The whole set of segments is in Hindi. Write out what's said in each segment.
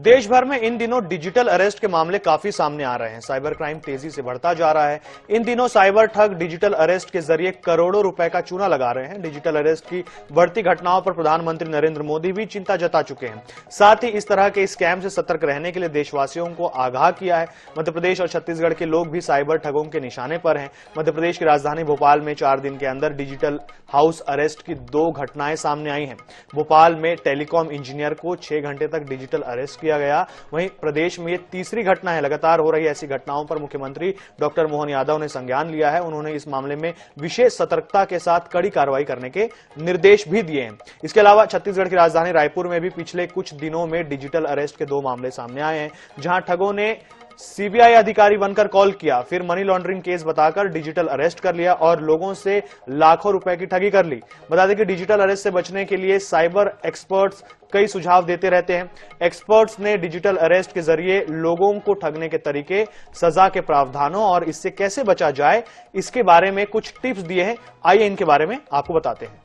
देश भर में इन दिनों डिजिटल अरेस्ट के मामले काफी सामने आ रहे हैं। साइबर क्राइम तेजी से बढ़ता जा रहा है। इन दिनों साइबर ठग डिजिटल अरेस्ट के जरिए करोड़ों रुपए का चूना लगा रहे हैं। डिजिटल अरेस्ट की बढ़ती घटनाओं पर प्रधानमंत्री नरेंद्र मोदी भी चिंता जता चुके हैं। साथ ही इस तरह के स्कैम से सतर्क रहने के लिए देशवासियों को आगाह किया है। मध्य प्रदेश और छत्तीसगढ़ के लोग भी साइबर ठगों के निशाने पर हैं। मध्य प्रदेश की राजधानी भोपाल में 4 दिन के अंदर डिजिटल हाउस अरेस्ट की 2 घटनाएं सामने आई हैं। भोपाल में टेलीकॉम इंजीनियर को 6 घंटे तक डिजिटल अरेस्ट किया गया। वहीं प्रदेश में ये तीसरी घटना है। लगातार हो रही ऐसी घटनाओं पर मुख्यमंत्री डॉक्टर मोहन यादव ने संज्ञान लिया है। उन्होंने इस मामले में विशेष सतर्कता के साथ कड़ी कार्रवाई करने के निर्देश भी दिए हैं। इसके अलावा छत्तीसगढ़ की राजधानी रायपुर में भी पिछले कुछ दिनों में डिजिटल अरेस्ट के 2 मामले सामने आए हैं, जहां ठगों ने सीबीआई अधिकारी बनकर कॉल किया, फिर मनी लॉन्ड्रिंग केस बताकर डिजिटल अरेस्ट कर लिया और लोगों से लाखों रुपए की ठगी कर ली। बता दें कि डिजिटल अरेस्ट से बचने के लिए साइबर एक्सपर्ट्स कई सुझाव देते रहते हैं। एक्सपर्ट्स ने डिजिटल अरेस्ट के जरिए लोगों को ठगने के तरीके, सजा के प्रावधानों और इससे कैसे बचा जाए, इसके बारे में कुछ टिप्स दिए हैं। आइए इनके बारे में आपको बताते हैं।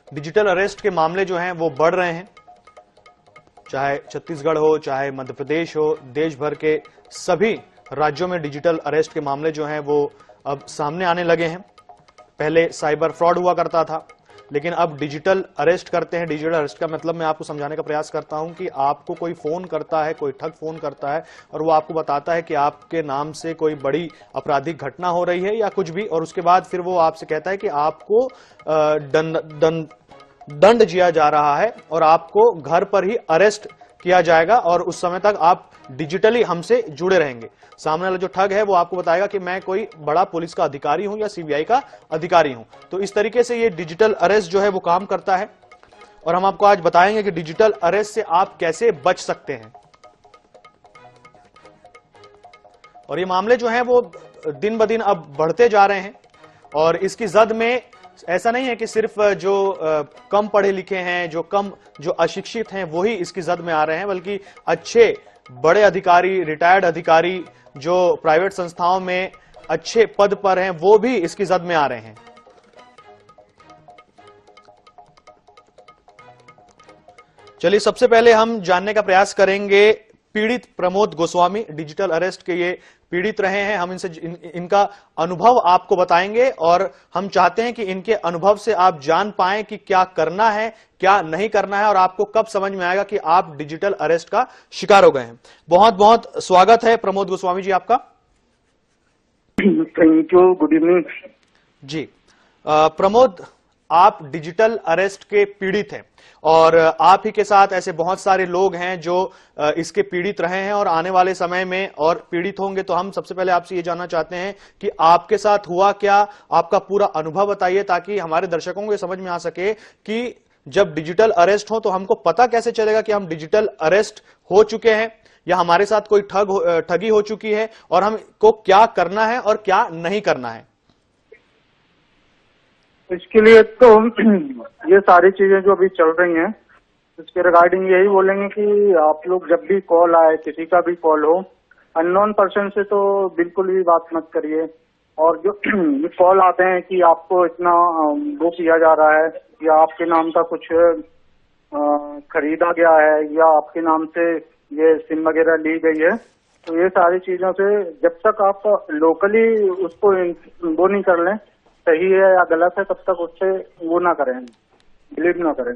डिजिटल अरेस्ट के मामले जो हैं वो बढ़ रहे हैं, चाहे छत्तीसगढ़ हो, चाहे मध्य प्रदेश हो, देश भर के सभी राज्यों में डिजिटल अरेस्ट के मामले जो हैं वो अब सामने आने लगे हैं। पहले साइबर फ्रॉड हुआ करता था, लेकिन अब डिजिटल अरेस्ट करते हैं। डिजिटल अरेस्ट का मतलब मैं आपको समझाने का प्रयास करता हूं कि आपको कोई फोन करता है, कोई ठग फोन करता है और वो आपको बताता है कि आपके नाम से कोई बड़ी आपराधिक घटना हो रही है या कुछ भी, और उसके बाद फिर वो आपसे कहता है कि आपको दंड दिया जा रहा है और आपको घर पर ही अरेस्ट किया जाएगा और उस समय तक आप डिजिटली हमसे जुड़े रहेंगे। सामने वाला जो ठग है वो आपको बताएगा कि मैं कोई बड़ा पुलिस का अधिकारी हूं या सीबीआई का अधिकारी हूं। तो इस तरीके से ये डिजिटल अरेस्ट जो है वो काम करता है और हम आपको आज बताएंगे कि डिजिटल अरेस्ट से आप कैसे बच सकते हैं। और ये मामले जो हैं वो दिन ब दिन अब बढ़ते जा रहे हैं और इसकी जद में ऐसा नहीं है कि सिर्फ जो कम पढ़े लिखे हैं, जो अशिक्षित हैं, वही इसकी जद में आ रहे हैं, बल्कि अच्छे बड़े अधिकारी, रिटायर्ड अधिकारी जो प्राइवेट संस्थाओं में अच्छे पद पर हैं, वो भी इसकी जद में आ रहे हैं। चलिए सबसे पहले हम जानने का प्रयास करेंगे पीड़ित प्रमोद गोस्वामी, डिजिटल अरेस्ट के ये पीड़ित रहे हैं। हम इनका अनुभव आपको बताएंगे और हम चाहते हैं कि इनके अनुभव से आप जान पाएं कि क्या करना है, क्या नहीं करना है और आपको कब समझ में आएगा कि आप डिजिटल अरेस्ट का शिकार हो गए हैं। बहुत बहुत स्वागत है प्रमोद गोस्वामी जी आपका। थैंक यू, गुड इवनिंग जी। प्रमोद, आप डिजिटल अरेस्ट के पीड़ित हैं और आप ही के साथ ऐसे बहुत सारे लोग हैं जो इसके पीड़ित रहे हैं और आने वाले समय में और पीड़ित होंगे। तो हम सबसे पहले आपसे ये जानना चाहते हैं कि आपके साथ हुआ क्या, आपका पूरा अनुभव बताइए ताकि हमारे दर्शकों को ये समझ में आ सके कि जब डिजिटल अरेस्ट हो तो हमको पता कैसे चलेगा कि हम डिजिटल अरेस्ट हो चुके हैं या हमारे साथ कोई ठगी हो चुकी है और हमको क्या करना है और क्या नहीं करना है। इसके लिए तो ये सारी चीजें जो अभी चल रही हैं इसके रिगार्डिंग यही बोलेंगे कि आप लोग जब भी कॉल आए, किसी का भी कॉल हो, अननोन पर्सन से तो बिल्कुल भी बात मत करिए। और जो कॉल आते हैं कि आपको इतना वो किया जा रहा है या आपके नाम का कुछ खरीदा गया है या आपके नाम से ये सिम वगैरह ली गई है, तो ये सारी चीजों से जब तक आप लोकली उसको वो नहीं कर लें सही है या गलत है, तब तक उससे वो ना करें, बिलीव ना करें।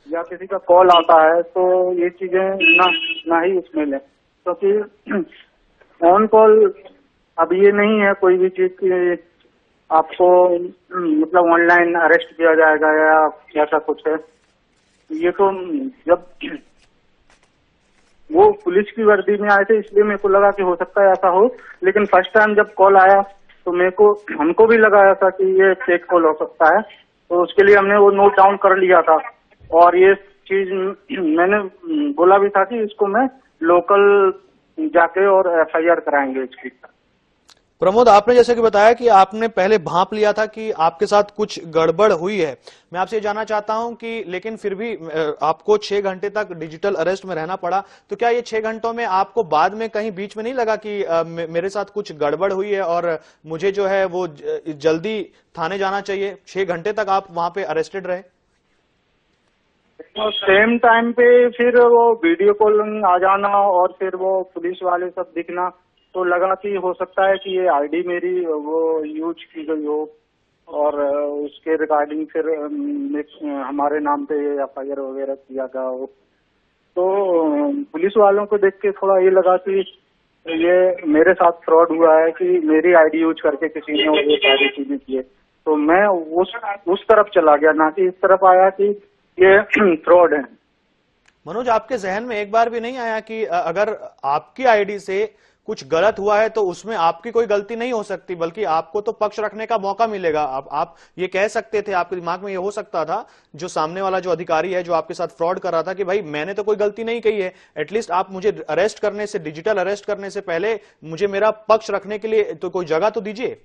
या किसी का कॉल आता है तो ये चीजें ना ही उसमें लें, क्योंकि ऑन कॉल अब ये नहीं है कोई भी चीज की आपको मतलब ऑनलाइन अरेस्ट किया जाएगा या ऐसा कुछ है। ये तो जब वो पुलिस की वर्दी में आए थे इसलिए मेरे को लगा कि हो सकता है ऐसा हो, लेकिन फर्स्ट टाइम जब कॉल आया तो हमको भी लगाया था कि ये फेक कॉल हो सकता है, तो उसके लिए हमने वो नोट डाउन कर लिया था और ये चीज मैंने बोला भी था कि इसको मैं लोकल जाके और एफआईआर कराएंगे इसकी। प्रमोद, आपने जैसे कि बताया कि आपने पहले भांप लिया था कि आपके साथ कुछ गड़बड़ हुई है। मैं आपसे जानना चाहता हूं कि लेकिन फिर भी आपको 6 घंटे तक डिजिटल अरेस्ट में रहना पड़ा, तो क्या ये 6 घंटों में आपको बाद में कहीं बीच में नहीं लगा कि मेरे साथ कुछ गड़बड़ हुई है और मुझे जो है वो जल्दी थाने जाना चाहिए? 6 घंटे तक आप वहां पे अरेस्टेड रहे? और सेम टाइम पे फिर वो वीडियो कॉलिंग आ जाना और फिर वो पुलिस वाले सब दिखना, तो लगा कि हो सकता है कि ये आईडी मेरी वो यूज की गई हो और उसके रिगार्डिंग फिर हमारे नाम पे एफआईआर वगैरह किया गया हो। तो पुलिस वालों को देख के थोड़ा ये लगा कि ये मेरे साथ फ्रॉड हुआ है कि मेरी आईडी यूज करके किसी ने ये सारी चीजें की है। तो मैं उस तरफ चला गया, ना कि इस तरफ आया कि ये फ्रॉड है। मनोज, आपके जहन में एक बार भी नहीं आया कि अगर आपकी आईडी से कुछ गलत हुआ है तो उसमें आपकी कोई गलती नहीं हो सकती, बल्कि आपको तो पक्ष रखने का मौका मिलेगा। आप ये कह सकते थे, आपके दिमाग में ये हो सकता था, जो सामने वाला जो अधिकारी है जो आपके साथ फ्रॉड कर रहा था, कि भाई मैंने तो कोई गलती नहीं की है, एटलीस्ट आप मुझे अरेस्ट करने से, डिजिटल अरेस्ट करने से पहले मुझे मेरा पक्ष रखने के लिए तो कोई जगह तो दीजिए।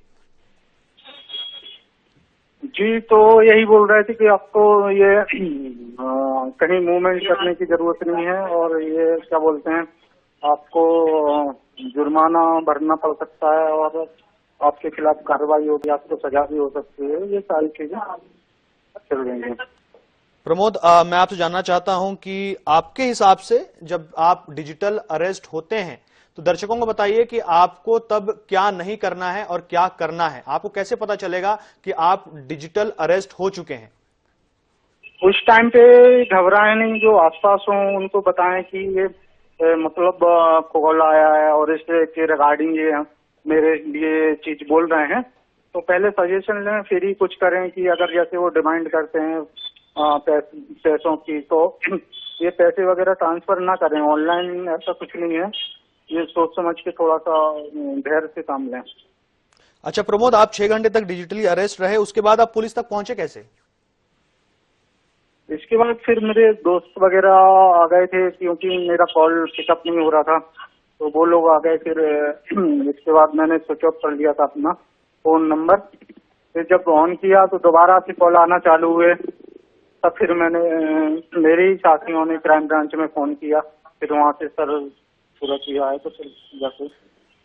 जी, तो यही बोल रहे थे कि आपको ये कहीं मूवमेंट करने की जरूरत नहीं है और ये क्या बोलते हैं, आपको जुर्माना भरना पड़ सकता है और आपके खिलाफ कार्रवाई होगी, आपको सजा भी हो सकती है। ये सारी चीजें चल रही हैं। प्रमोद, मैं आपसे जानना चाहता हूं कि आपके हिसाब से जब आप डिजिटल अरेस्ट होते हैं तो दर्शकों को बताइए कि आपको तब क्या नहीं करना है और क्या करना है। आपको कैसे पता चलेगा कि आप डिजिटल अरेस्ट हो चुके हैं? उस टाइम पे घबराए नहीं, जो आसपास हो उनको बताएं कि ये मतलब कॉल आया है और इसके रिगार्डिंग ये मेरे लिए चीज बोल रहे हैं, तो पहले सजेशन लें फिर ही कुछ करें। कि अगर जैसे वो डिमांड करते हैं पैसों की, तो ये पैसे वगैरह ट्रांसफर ना करें। ऑनलाइन ऐसा कुछ नहीं है, ये सोच समझ के थोड़ा सा धैर्य से काम लें। अच्छा प्रमोद, आप 6 घंटे तक डिजिटली अरेस्ट रहे, उसके बाद आप पुलिस तक पहुंचे कैसे? इसके बाद फिर मेरे दोस्त वगैरह आ गए थे, क्योंकि मेरा कॉल पिकअप नहीं हो रहा था, तो वो लोग आ गए। फिर इसके बाद मैंने स्विच ऑफ कर लिया था अपना फोन नंबर। फिर जब ऑन किया तो दोबारा से कॉल आना चालू हुए, तब फिर मैंने मेरे ही साथियों ने क्राइम ब्रांच में फोन किया। फिर वहां से सर सूरत ही आए, तो फिर जैसे।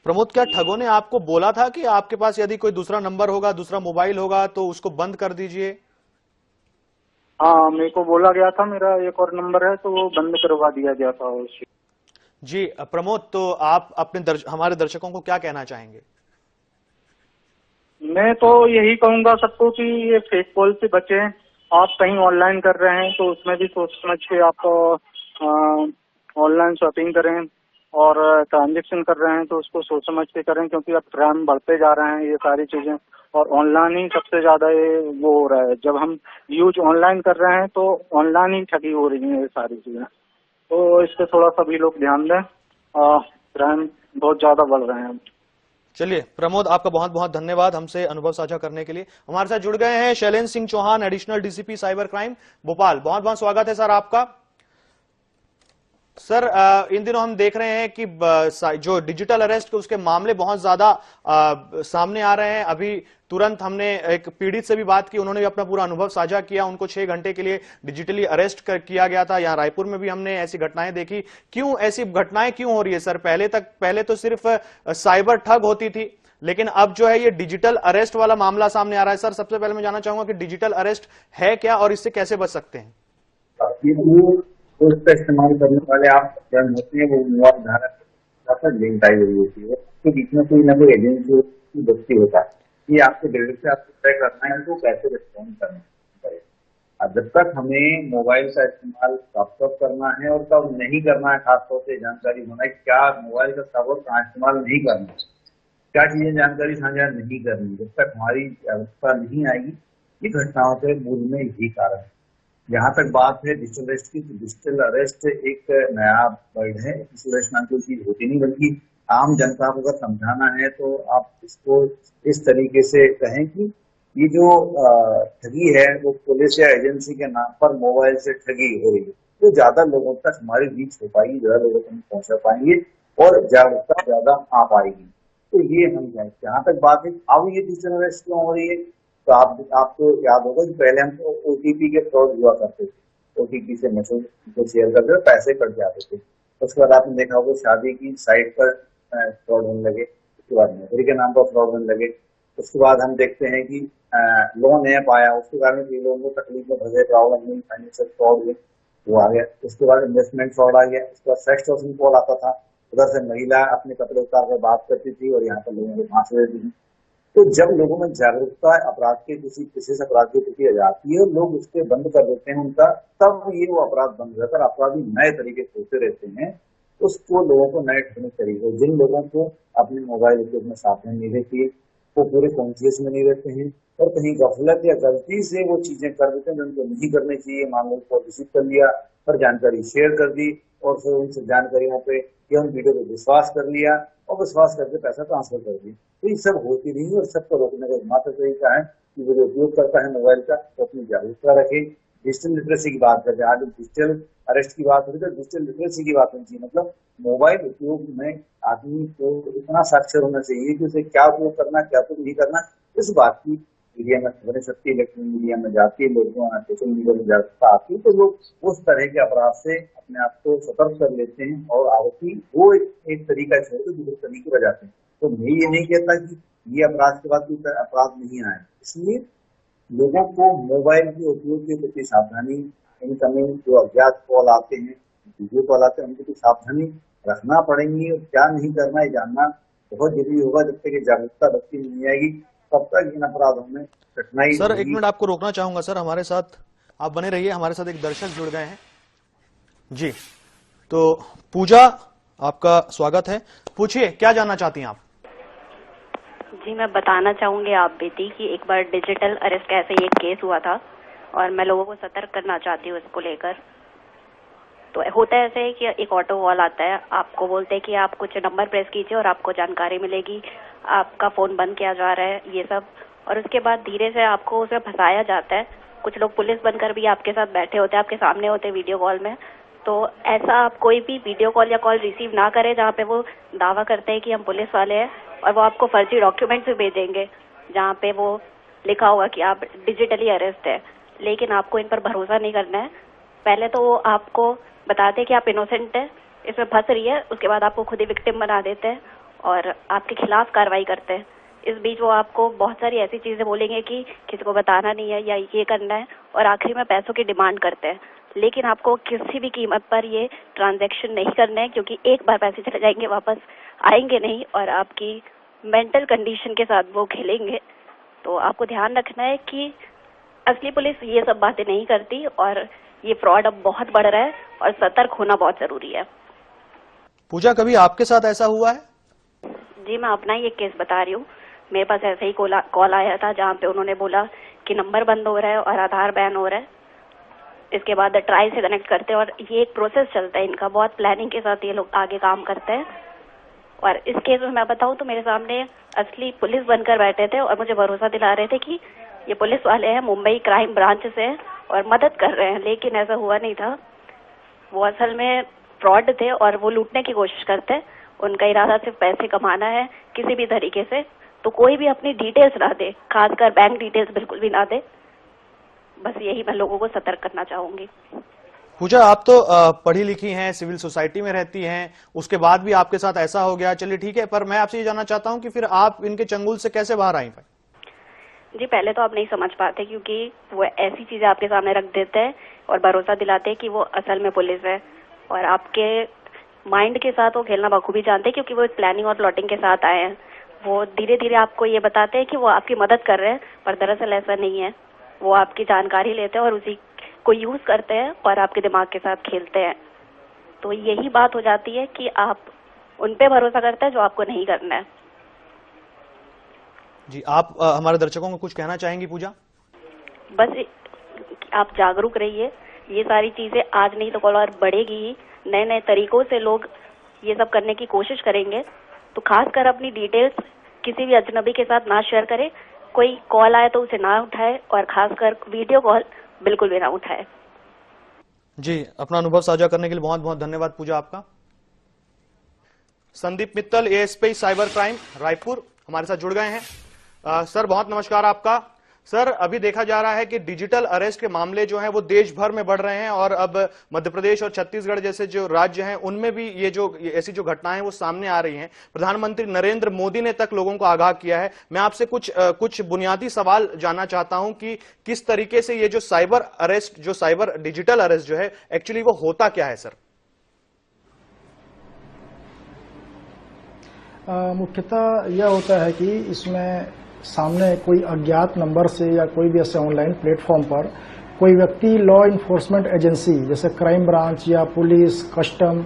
प्रमोद, क्या ठगों ने आपको बोला था कि आपके पास यदि कोई दूसरा नंबर होगा, दूसरा मोबाइल होगा तो उसको बंद कर दीजिए? हाँ, मेरे को बोला गया था मेरा एक और नंबर है, तो वो बंद करवा दिया गया था उससे। जी प्रमोद, तो आप अपने हमारे दर्शकों को क्या कहना चाहेंगे? मैं तो यही कहूंगा सबको कि ये फेक कॉल से बचें। आप कहीं ऑनलाइन कर रहे हैं तो उसमें भी सोच समझ के आप ऑनलाइन शॉपिंग करें, और ट्रांजेक्शन कर रहे हैं तो उसको सोच समझ के करें, क्योंकि अब क्राइम बढ़ते जा रहे हैं ये सारी चीजें, और ऑनलाइन ही सबसे ज्यादा ये वो हो रहा है। जब हम यूज ऑनलाइन कर रहे हैं तो ऑनलाइन ही ठगी हो रही है ये सारी चीजें, तो इस पे थोड़ा सा भी लोग ध्यान दें। क्राइम बहुत ज्यादा बढ़ रहे हैं। चलिए प्रमोद, आपका बहुत बहुत धन्यवाद हमसे अनुभव साझा करने के लिए। हमारे साथ जुड़ गए हैं Shailendra Singh Chauhan, additional DCP cyber crime Bhopal. बहुत बहुत स्वागत है सर आपका। सर, इन दिनों हम देख रहे हैं कि जो डिजिटल अरेस्ट के उसके मामले बहुत ज्यादा सामने आ रहे हैं। अभी तुरंत हमने एक पीड़ित से भी बात की, उन्होंने भी अपना पूरा अनुभव साझा किया। उनको 6 घंटे के लिए डिजिटली अरेस्ट किया गया था। यहाँ रायपुर में भी हमने ऐसी घटनाएं देखी। क्यों ऐसी घटनाएं क्यों हो रही है सर? पहले तो सिर्फ साइबर ठग होती थी, लेकिन अब जो है ये डिजिटल अरेस्ट वाला मामला सामने आ रहा है। सर, सबसे पहले मैं जानना चाहूंगा कि डिजिटल अरेस्ट है क्या और इससे कैसे बच सकते हैं? तो इसका इस्तेमाल करने वाले आप जन होते हैं, वो मोबाइल धारक लिंक आई हुई होती है, उसके बीच में कोई ना कोई एजेंसी की व्यक्ति होता है। ये आपको डायरेक्ट से आपको तय करना है तो कैसे रिस्पॉन्ड करना है। जब तक हमें मोबाइल का इस्तेमाल कब करना है और कब नहीं करना है, खासतौर से जानकारी होना है क्या मोबाइल का कब और कहाँ इस्तेमाल नहीं करना है, क्या चीजें जानकारी साझा नहीं करनी। जब तक हमारी व्यवस्था नहीं आएगी, ये घटनाओं के मूल में यही कारण है। जहाँ तक बात है डिजिटल अरेस्ट की, तो डिजिटल अरेस्ट एक नया वर्ड है। डिजिटल अरेस्ट नाम की चीज होती नहीं, बल्कि आम जनता को अगर समझाना है तो आप इसको इस तरीके से कहें कि ये जो ठगी है वो पुलिस या एजेंसी के नाम पर मोबाइल से ठगी हो रही है, तो ज्यादा लोगों तक हमारी रीच हो पाएगी, ज्यादा लोगों तक पहुंचा पाएंगे और जागरूकता ज्यादा आ पाएगी। तो ये हम चाहें। जहाँ तक बात है अब ये डिजिटल अरेस्ट क्यों हो रही है, तो आपको याद होगा कि पहले हमको ओटीपी के फ्रॉड हुआ करते थे। ओटीपी से मैसेज को शेयर करते थे, पैसे कट जाते थे। उसके बाद आपने देखा होगा शादी की साइट पर फ्रॉड होने लगे, उसके बाद नौकरी के नाम पर फ्रॉड होने लगे। उसके बाद हम देखते हैं कि लोन ऐप आया, उसके कारण भी लोगों को तकलीफ में फंसे, प्रॉब्लम हुई, फाइनेंशियल फ्रॉड हुए। वो आ गया। उसके बाद इन्वेस्टमेंट फ्रॉड आ गया। उसके बाद सेक्सटॉर्शन कॉल आता था, उधर से महिला अपने कपड़े उतार कर बात करती थी और यहाँ पर लोगों को फांसी देती थी। तो जब लोगों में जागरूकता अपराध के किसी विशेष अपराध की प्रति आ जाती है और लोग उसके बंद कर देते हैं उनका, तब ये वो अपराध बंद रहकर अपराधी नए तरीके सोचते रहते हैं। उसको लोगों को नए ढंग तरीके, जिन लोगों को अपने मोबाइल उपयोग में सावधानी नहीं रहती है, वो पूरे कॉन्शियस में नहीं रहते हैं और कहीं गफलत या गलती से वो चीजें कर देते हैं जो उनको नहीं करनी चाहिए। मान लो उसको रिसीव कर लिया और जानकारी शेयर कर दी और फिर उनसे जानकारियों पे या उन वीडियो पे विश्वास कर लिया और विश्वास करके पैसा ट्रांसफर कर दिया। तो ये सब होती नहीं है और सबको रोकने का एकमात्र तरीका है कि वो जो उपयोग करता है मोबाइल का वो अपनी जागरूकता रखे। डिजिटल लिटरेसी की बात करते हैं, आज डिजिटल अरेस्ट की बात होती है, डिजिटल लिटरेसी की बात होनी चाहिए। मतलब मोबाइल उपयोग में आदमी को इतना साक्षर होना चाहिए कि उसे क्या उपयोग करना, क्या उपयोग नहीं करना, इस बात की मीडिया में खबरें सकती है, इलेक्ट्रॉनिक मीडिया में जाती है, लोगों सोशल मीडिया में जागरूकता आती है, तो लोग उस तरह के अपराध से अपने आप को सतर्क कर लेते हैं और आरोपी वो एक तरीका छोड़कर दूसरे तरीके पर जाते हैं। तो मैं ये नहीं कहता कि ये अपराध के बाद कोई अपराध नहीं आए, इसलिए लोगों को मोबाइल के उपयोग के प्रति सावधानी, इनकमिंग जो अज्ञात कॉल आते हैं, वीडियो कॉल आते हैं, उनके प्रति सावधानी रखना पड़ेगी और क्या नहीं करना है जानना बहुत जरूरी होगा। जब तक ये जागरूकता बच्ची नहीं आएगी तब तक इन अपराधों में कठिनाई। सर एक मिनट आपको रोकना चाहूंगा सर, हमारे साथ आप बने रहिए, हमारे साथ एक दर्शक जुड़ गए हैं जी। तो पूजा आपका स्वागत है, पूछिए क्या जानना चाहती हैं आप? जी मैं बताना चाहूंगी आप बेटी कि एक बार डिजिटल अरेस्ट का ऐसे ही एक केस हुआ था और मैं लोगों को सतर्क करना चाहती हूँ इसको लेकर। तो होता है ऐसे है कि एक ऑटो कॉल आता है, आपको बोलते हैं कि आप कुछ नंबर प्रेस कीजिए और आपको जानकारी मिलेगी, आपका फोन बंद किया जा रहा है, ये सब। और उसके बाद धीरे से आपको उसमें फंसाया जाता है। कुछ लोग पुलिस बनकर भी आपके साथ बैठे होते हैं, आपके सामने होते हैं वीडियो कॉल में। तो ऐसा आप कोई भी वीडियो कॉल या कॉल रिसीव ना करें जहाँ पे वो दावा करते हैं कि हम पुलिस वाले हैं और वो आपको फर्जी डॉक्यूमेंट्स भी भेजेंगे जहाँ पे वो लिखा होगा कि आप डिजिटली अरेस्ट है। लेकिन आपको इन पर भरोसा नहीं करना है। पहले तो वो आपको बताते हैं कि आप इनोसेंट है, इसमें फंस रही है, उसके बाद आपको खुद ही विक्टिम बना देते हैं और आपके खिलाफ कार्रवाई करते हैं। इस बीच वो आपको बहुत सारी ऐसी चीजें बोलेंगे कि किसी को बताना नहीं है या ये करना है और आखिरी में पैसों की डिमांड करते हैं। लेकिन आपको किसी भी कीमत पर ये ट्रांजैक्शन नहीं करना है, क्योंकि एक बार पैसे चले जाएंगे वापस आएंगे नहीं और आपकी मेंटल कंडीशन के साथ वो खेलेंगे। तो आपको ध्यान रखना है कि असली पुलिस ये सब बातें नहीं करती और ये फ्रॉड अब बहुत बढ़ रहा है और सतर्क होना बहुत जरूरी है। पूजा कभी आपके साथ ऐसा हुआ है? जी मैं अपना ही एक केस बता रही हूँ। मेरे पास ऐसे ही कॉल आया था जहाँ पे उन्होंने बोला कि नंबर बंद हो रहा है और आधार बैन हो रहा है। इसके बाद ट्राई से कनेक्ट करते हैं और ये एक प्रोसेस चलता है इनका, बहुत प्लानिंग के साथ ये लोग आगे काम करते हैं। और इस केस में मैं बताऊं तो मेरे सामने असली पुलिस बनकर बैठे थे और मुझे भरोसा दिला रहे थे कि ये पुलिस वाले हैं, मुंबई क्राइम ब्रांच से और मदद कर रहे हैं। लेकिन ऐसा हुआ नहीं था, वो असल में फ्रॉड थे और वो लूटने की कोशिश करते हैं। उनका इरादा सिर्फ पैसे कमाना है किसी भी तरीके से। तो कोई भी अपनी डिटेल्स ना दे, खासकर बैंक डिटेल्स बिल्कुल भी ना दे। बस यही मैं लोगों को सतर्क करना चाहूंगी। पूजा आप तो पढ़ी लिखी हैं, सिविल सोसाइटी में रहती हैं, उसके बाद भी आपके साथ ऐसा हो गया, चलिए ठीक है, पर मैं आपसे ये जानना चाहता हूं कि फिर आप इनके चंगुल से कैसे बाहर आई? जी पहले तो आप नहीं समझ पाते, क्योंकि वो ऐसी चीजें आपके सामने रख देते हैं और भरोसा दिलाते हैं कि वो असल में पुलिस है और आपके माइंड के साथ वो खेलना बखूबी जानते हैं, क्योंकि वो प्लानिंग और प्लॉटिंग के साथ आए हैं। वो धीरे धीरे आपको ये बताते हैं कि वो आपकी मदद कर रहे हैं, पर दरअसल ऐसा नहीं है। वो आपकी जानकारी लेते हैं और उसी को यूज करते हैं और आपके दिमाग के साथ खेलते हैं। तो यही बात हो जाती है कि आप उन पे भरोसा करते हैं जो आपको नहीं करना है। जी आप हमारे दर्शकों को कुछ कहना चाहेंगी पूजा? बस आप जागरूक रहिए, ये सारी चीजें आज नहीं तो कल और बढ़ेगी ही। नए नए तरीकों से लोग ये सब करने की कोशिश करेंगे। तो खासकर अपनी डिटेल्स किसी भी अजनबी के साथ ना शेयर करें। कोई कॉल आए तो उसे ना उठाए और खासकर वीडियो कॉल बिल्कुल भी ना उठाए। जी अपना अनुभव साझा करने के लिए बहुत बहुत धन्यवाद पूजा आपका। Sandeep Mittal, ASP cyber crime Raipur, हमारे साथ जुड़ गए हैं। सर बहुत नमस्कार आपका। सर, अभी देखा जा रहा है कि डिजिटल अरेस्ट के मामले जो हैं वो देश भर में बढ़ रहे हैं और अब मध्य प्रदेश और छत्तीसगढ़ जैसे जो राज्य हैं उनमें भी ये ऐसी जो घटनाएं वो सामने आ रही हैं। प्रधानमंत्री नरेंद्र मोदी ने तक लोगों को आगाह किया है। मैं आपसे कुछ बुनियादी सवाल जानना चाहता हूं कि किस तरीके से ये जो साइबर अरेस्ट, जो साइबर डिजिटल अरेस्ट जो है, एक्चुअली वो होता क्या है सर? मुख्यतः यह होता है कि इसमें सामने कोई अज्ञात नंबर से या कोई भी ऐसे ऑनलाइन प्लेटफॉर्म पर कोई व्यक्ति लॉ इन्फोर्समेंट एजेंसी जैसे क्राइम ब्रांच या पुलिस, कस्टम,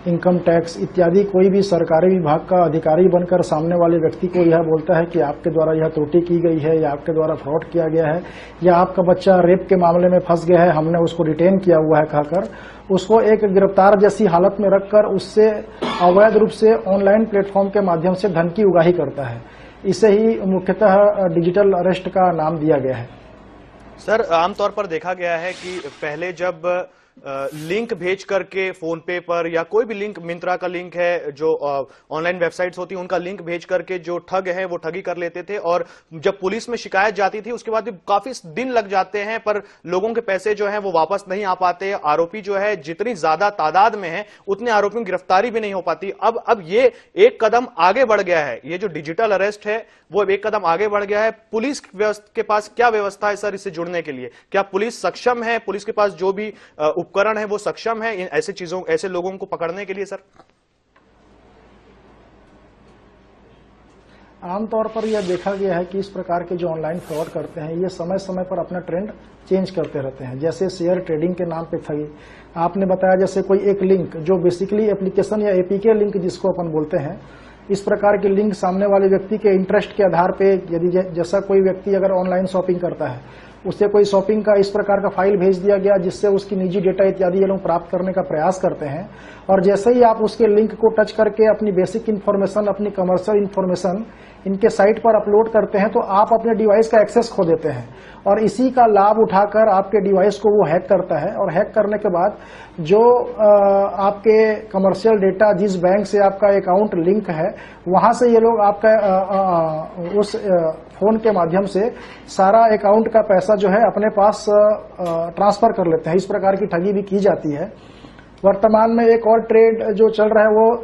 इनकम टैक्स इत्यादि कोई भी सरकारी विभाग का अधिकारी बनकर सामने वाले व्यक्ति को यह बोलता है कि आपके द्वारा यह त्रुटि की गई है या आपके द्वारा फ्रॉड किया गया है या आपका बच्चा रेप के मामले में फंस गया है, हमने उसको डिटेन किया हुआ है कहकर उसको एक गिरफ्तार जैसी हालत में रखकर उससे अवैध रूप से ऑनलाइन प्लेटफॉर्म के माध्यम से धन की उगाही करता है। इसे ही मुख्यतः डिजिटल अरेस्ट का नाम दिया गया है। सर, आमतौर पर देखा गया है कि पहले जब लिंक भेज करके फोन पे पर या कोई भी लिंक, मिंत्रा का लिंक है, जो ऑनलाइन वेबसाइट्स होती है उनका लिंक भेज करके जो ठग है वो ठगी कर लेते थे और जब पुलिस में शिकायत जाती थी उसके बाद भी काफी दिन लग जाते हैं पर लोगों के पैसे जो है वो वापस नहीं आ पाते। आरोपी जो है जितनी ज्यादा तादाद में है उतने आरोपियों की गिरफ्तारी भी नहीं हो पाती। अब ये एक कदम आगे बढ़ गया है, ये जो डिजिटल अरेस्ट है वो एक कदम आगे बढ़ गया है। पुलिस के पास क्या व्यवस्था है सर इससे जुड़ने के लिए? क्या पुलिस सक्षम है? पुलिस के पास जो भी उपकरण है वो सक्षम है इन ऐसे लोगों को पकड़ने के लिए सर? आमतौर पर यह देखा गया है कि इस प्रकार के जो ऑनलाइन फ्रॉड करते हैं ये समय समय पर अपना ट्रेंड चेंज करते रहते हैं। जैसे शेयर ट्रेडिंग के नाम पे ठगी आपने बताया, जैसे कोई एक लिंक जो बेसिकली एप्लीकेशन या एपीके लिंक जिसको अपन बोलते हैं, इस प्रकार के लिंक सामने वाले व्यक्ति के इंटरेस्ट के आधार पे, यदि जैसा कोई व्यक्ति अगर ऑनलाइन शॉपिंग करता है उससे कोई शॉपिंग का इस प्रकार का फाइल भेज दिया गया जिससे उसकी निजी डेटा इत्यादि ये लोग प्राप्त करने का प्रयास करते हैं और जैसे ही आप उसके लिंक को टच करके अपनी बेसिक इन्फॉर्मेशन, अपनी कमर्शियल इन्फॉर्मेशन इनके साइट पर अपलोड करते हैं तो आप अपने डिवाइस का एक्सेस खो देते हैं और इसी का लाभ उठाकर आपके डिवाइस को वो हैक करता है और हैक करने के बाद जो आपके कमर्शियल डेटा, जिस बैंक से आपका अकाउंट लिंक है वहां से ये लोग आपका उस फोन के माध्यम से सारा अकाउंट का पैसा जो है अपने पास ट्रांसफर कर लेते हैं। इस प्रकार की ठगी भी की जाती है। वर्तमान में एक और ट्रेड जो चल रहा है वो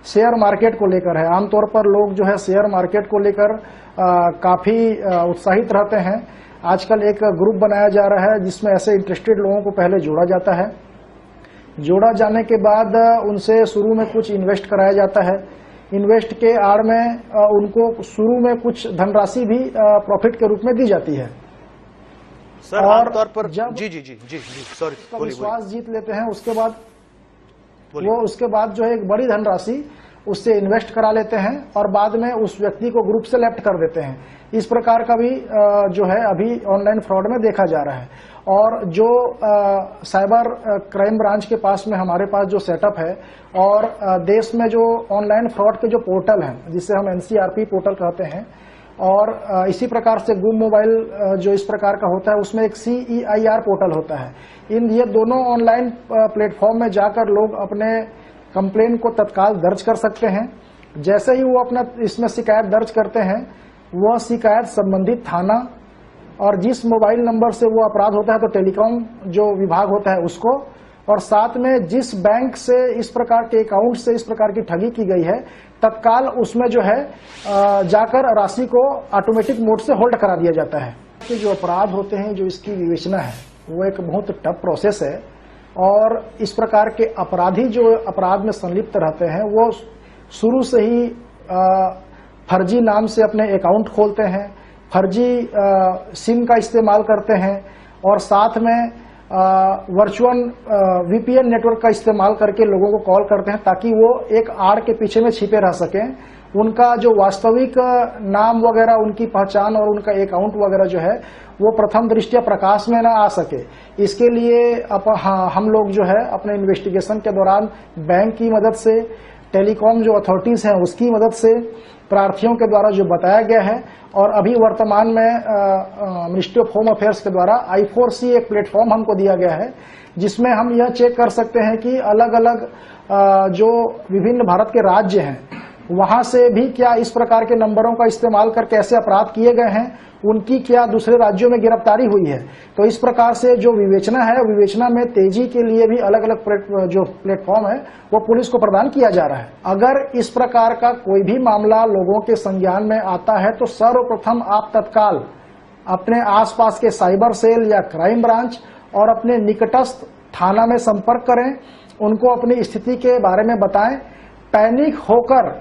शेयर मार्केट को लेकर है। आमतौर पर लोग जो है शेयर मार्केट को लेकर काफी उत्साहित रहते हैं। आजकल एक ग्रुप बनाया जा रहा है जिसमें ऐसे इंटरेस्टेड लोगों को पहले जोड़ा जाता है। जोड़ा जाने के बाद उनसे शुरू में कुछ इन्वेस्ट कराया जाता है। इन्वेस्ट के आड़ में उनको शुरू में कुछ धनराशि भी प्रॉफिट के रूप में दी जाती है। सर, आमतौर पर जब जी सॉरी, विश्वास जीत लेते हैं उसके बाद जो है एक बड़ी धनराशि उससे इन्वेस्ट करा लेते हैं और बाद में उस व्यक्ति को ग्रुप से लेफ्ट कर देते हैं। इस प्रकार का भी जो है अभी ऑनलाइन फ्रॉड में देखा जा रहा है। और जो साइबर क्राइम ब्रांच के पास में हमारे पास जो सेटअप है और देश में जो ऑनलाइन फ्रॉड के जो पोर्टल हैं जिसे हम एनसीआरपी पोर्टल कहते हैं और इसी प्रकार से गुम मोबाइल जो इस प्रकार का होता है उसमें एक CEIR पोर्टल होता है। ये दोनों ऑनलाइन प्लेटफॉर्म में जाकर लोग अपने कंप्लेन को तत्काल दर्ज कर सकते हैं। जैसे ही वो अपना इसमें शिकायत दर्ज करते हैं वह शिकायत संबंधित थाना और जिस मोबाइल नंबर से वो अपराध होता है तो टेलीकॉम जो विभाग होता है उसको, और साथ में जिस बैंक से इस प्रकार के अकाउंट से इस प्रकार की ठगी की गई है तत्काल उसमें जो है जाकर राशि को ऑटोमेटिक मोड से होल्ड करा दिया जाता है। कि जो अपराध होते हैं जो इसकी विवेचना है वो एक बहुत टफ प्रोसेस है और इस प्रकार के अपराधी जो अपराध में संलिप्त रहते हैं वो शुरू से ही फर्जी नाम से अपने अकाउंट खोलते हैं, फर्जी सिम का इस्तेमाल करते हैं और साथ में वर्चुअल VPN नेटवर्क का इस्तेमाल करके लोगों को कॉल करते हैं ताकि वो एक आड़ के पीछे में छिपे रह सकें। उनका जो वास्तविक नाम वगैरह, उनकी पहचान और उनका अकाउंट वगैरह जो है वो प्रथम दृष्टया प्रकाश में ना आ सके। इसके लिए हम लोग जो है अपने इन्वेस्टिगेशन के दौरान बैंक की मदद से, टेलीकॉम जो अथॉरिटीज हैं उसकी मदद से, प्रार्थियों के द्वारा जो बताया गया है और अभी वर्तमान में मिनिस्ट्री ऑफ होम अफेयर्स के द्वारा I4C एक प्लेटफॉर्म हमको दिया गया है जिसमें हम यह चेक कर सकते हैं कि अलग अलग जो विभिन्न भारत के राज्य हैं वहां से भी क्या इस प्रकार के नंबरों का इस्तेमाल करके ऐसे अपराध किए गए हैं, उनकी क्या दूसरे राज्यों में गिरफ्तारी हुई है। तो इस प्रकार से जो विवेचना है, विवेचना में तेजी के लिए भी अलग अलग जो प्लेटफॉर्म है वो पुलिस को प्रदान किया जा रहा है। अगर इस प्रकार का कोई भी मामला लोगों के संज्ञान में आता है तो सर्वप्रथम आप तत्काल अपने आसपास के साइबर सेल या क्राइम ब्रांच और अपने निकटस्थ थाना में संपर्क करें, उनको अपनी स्थिति के बारे में बताएं। पैनिक होकर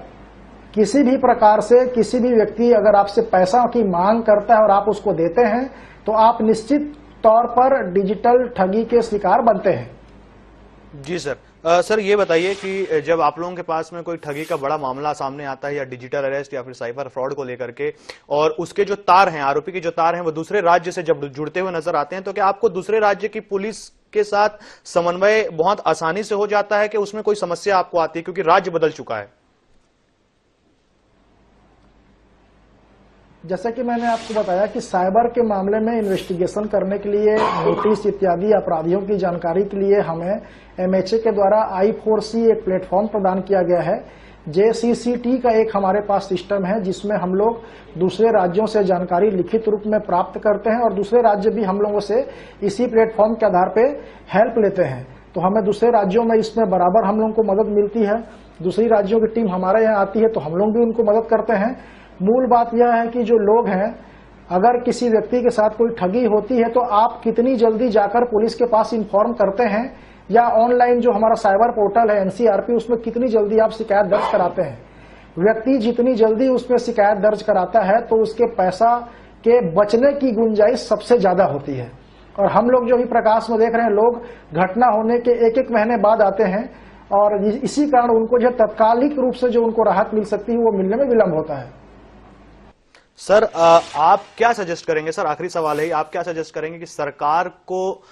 किसी भी प्रकार से किसी भी व्यक्ति अगर आपसे पैसा की मांग करता है और आप उसको देते हैं तो आप निश्चित तौर पर डिजिटल ठगी के शिकार बनते हैं। जी सर। सर ये बताइए कि जब आप लोगों के पास में कोई ठगी का बड़ा मामला सामने आता है या डिजिटल अरेस्ट या फिर साइबर फ्रॉड को लेकर के, और उसके जो तार हैं, आरोपी के जो तार हैं वो दूसरे राज्य से जब जुड़ते हुए नजर आते हैं, तो क्या आपको दूसरे राज्य की पुलिस के साथ समन्वय बहुत आसानी से हो जाता है कि उसमें कोई समस्या आपको आती है क्योंकि राज्य बदल चुका है? जैसा कि मैंने आपको बताया कि साइबर के मामले में इन्वेस्टिगेशन करने के लिए नोटिस इत्यादि अपराधियों की जानकारी के लिए हमें MHA के द्वारा I4C एक प्लेटफॉर्म प्रदान किया गया है। JCCT का एक हमारे पास सिस्टम है जिसमें हम लोग दूसरे राज्यों से जानकारी लिखित रूप में प्राप्त करते हैं और दूसरे राज्य भी हम लोगों से इसी प्लेटफॉर्म के आधार पर हेल्प लेते हैं। तो हमें दूसरे राज्यों में इसमें बराबर हम लोगों को मदद मिलती है। दूसरी राज्यों की टीम हमारे यहाँ आती है तो हम लोग भी उनको मदद करते हैं। मूल बात यह है कि जो लोग हैं, अगर किसी व्यक्ति के साथ कोई ठगी होती है तो आप कितनी जल्दी जाकर पुलिस के पास इन्फॉर्म करते हैं या ऑनलाइन जो हमारा साइबर पोर्टल है NCRP, उसमें कितनी जल्दी आप शिकायत दर्ज कराते हैं। व्यक्ति जितनी जल्दी उसमें शिकायत दर्ज कराता है तो उसके पैसा के बचने की गुंजाइश सबसे ज्यादा होती है। और हम लोग जो भी प्रकाश में देख रहे हैं, लोग घटना होने के एक महीने बाद आते हैं और इसी कारण उनको जो तत्कालिक रूप से जो उनको राहत मिल सकती है वो मिलने में विलंब होता है। सर आप क्या सजेस्ट करेंगे, सर आखिरी सवाल है, आप क्या सजेस्ट करेंगे कि सरकार को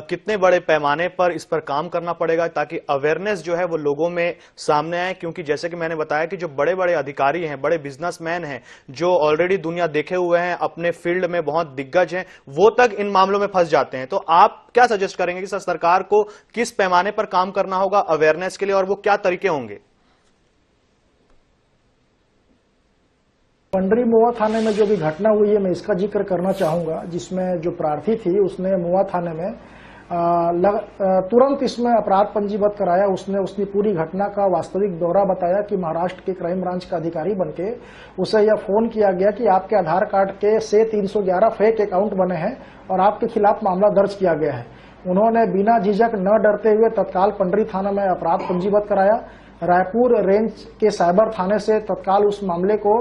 कितने बड़े पैमाने पर इस पर काम करना पड़ेगा ताकि अवेयरनेस जो है वो लोगों में सामने आए? क्योंकि जैसे कि मैंने बताया कि जो बड़े बड़े अधिकारी हैं, बड़े बिजनेसमैन हैं, जो ऑलरेडी दुनिया देखे हुए हैं, अपने फील्ड में बहुत दिग्गज हैं, वो तक इन मामलों में फंस जाते हैं। तो आप क्या सजेस्ट करेंगे कि सर सरकार को किस पैमाने पर काम करना होगा अवेयरनेस के लिए और वो क्या तरीके होंगे? पंडरी मोआ थाने में जो भी घटना हुई है मैं इसका जिक्र करना चाहूंगा, जिसमें जो प्रार्थी थी उसने मोआ थाने में तुरंत इसमें अपराध पंजीबद्ध कराया। उसने उसकी पूरी घटना का वास्तविक ब्यौरा बताया कि महाराष्ट्र के क्राइम ब्रांच का अधिकारी बनके उसे यह फोन किया गया कि आपके आधार कार्ड के से 311 फेक अकाउंट बने हैं और आपके खिलाफ मामला दर्ज किया गया है। उन्होंने बिना झिझक न डरते हुए तत्काल पंडरी थाना में अपराध पंजीबद्ध कराया। रायपुर रेंज के साइबर थाने से तत्काल उस मामले को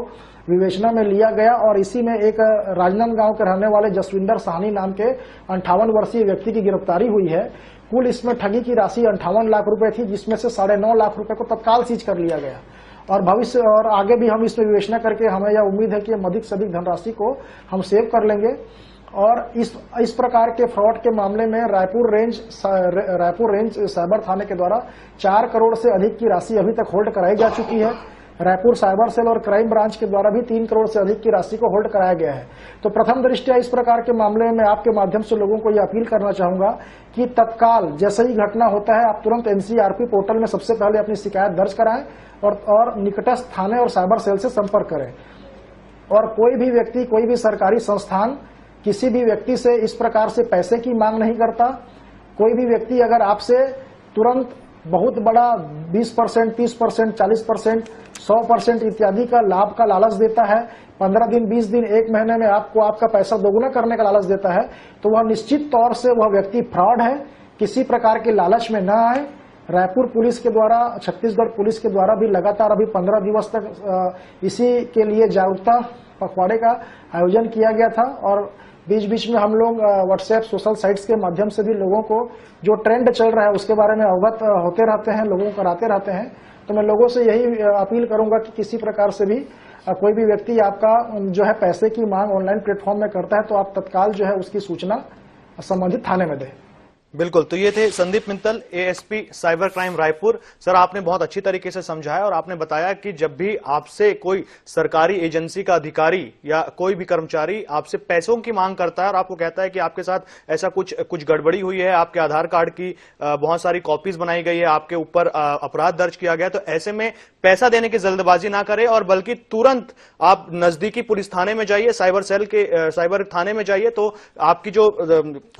विवेचना में लिया गया और इसी में एक राजनांदगांव के रहने वाले जसविंदर साहनी नाम के 58 वर्षीय व्यक्ति की गिरफ्तारी हुई है। कुल इसमें ठगी की राशि 58 लाख रुपए थी, जिसमें से 9.5 लाख रुपए को तत्काल सीज कर लिया गया और भविष्य और आगे भी हम इसमें विवेचना करके हमें यह उम्मीद है कि अधिक से अधिक धनराशि को हम सेव कर लेंगे। और इस प्रकार के फ्रॉड के मामले में रायपुर रेंज साइबर थाने के द्वारा 4 करोड़ से अधिक की राशि अभी तक होल्ड कराई जा चुकी है। रायपुर साइबर सेल और क्राइम ब्रांच के द्वारा भी 3 करोड़ से अधिक की राशि को होल्ड कराया गया है। तो प्रथम दृष्टया इस प्रकार के मामले में आपके माध्यम से लोगों को यह अपील करना चाहूंगा कि तत्काल जैसे ही घटना होता है आप तुरंत NCRP पोर्टल में सबसे पहले अपनी शिकायत दर्ज कराएं और निकटस्थ थाने और साइबर सेल से संपर्क करें। और कोई भी व्यक्ति, कोई भी सरकारी संस्थान किसी भी व्यक्ति से इस प्रकार से पैसे की मांग नहीं करता। कोई भी व्यक्ति अगर आपसे तुरंत बहुत बड़ा 20%, 30%, 40%, 100% इत्यादि का लाभ का लालच देता है, 15 दिन, 20 दिन, 1 महीने में आपको आपका पैसा दोगुना करने का लालच देता है, तो वह निश्चित तौर से वह व्यक्ति फ्रॉड है। किसी प्रकार के लालच में न आए। रायपुर पुलिस के द्वारा, छत्तीसगढ़ पुलिस के द्वारा भी लगातार अभी 15 दिवस तक इसी के लिए जागरूकता पखवाड़े का आयोजन किया गया था और बीच बीच में हम लोग व्हाट्सएप सोशल साइट्स के माध्यम से भी लोगों को जो ट्रेंड चल रहा है उसके बारे में अवगत होते रहते हैं, लोगों को कराते रहते हैं। तो मैं लोगों से यही अपील करूंगा कि किसी प्रकार से भी कोई भी व्यक्ति आपका जो है पैसे की मांग ऑनलाइन प्लेटफॉर्म में करता है तो आप तत्काल जो है उसकी सूचना संबंधित थाने में दें। बिल्कुल। तो ये थे Sandeep Mittal, ASP cyber crime Raipur. Sir आपने बहुत अच्छी तरीके से समझाया और आपने बताया कि जब भी आपसे कोई सरकारी एजेंसी का अधिकारी या कोई भी कर्मचारी आपसे पैसों की मांग करता है और आपको कहता है कि आपके साथ ऐसा कुछ गड़बड़ी हुई है, आपके आधार कार्ड की बहुत सारी कॉपीज बनाई गई है, आपके ऊपर अपराध दर्ज किया गया, तो ऐसे में पैसा देने की जल्दबाजी ना करें और बल्कि तुरंत आप नजदीकी पुलिस थाने में जाइए, साइबर थाने में जाइए, तो आपकी जो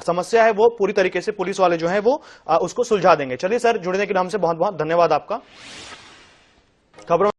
समस्या है वो पूरी तरीके से पुलिस वाले जो है वो उसको सुलझा देंगे। चलिए सर, जुड़ने के लिए हमसे बहुत बहुत धन्यवाद आपका। खबरों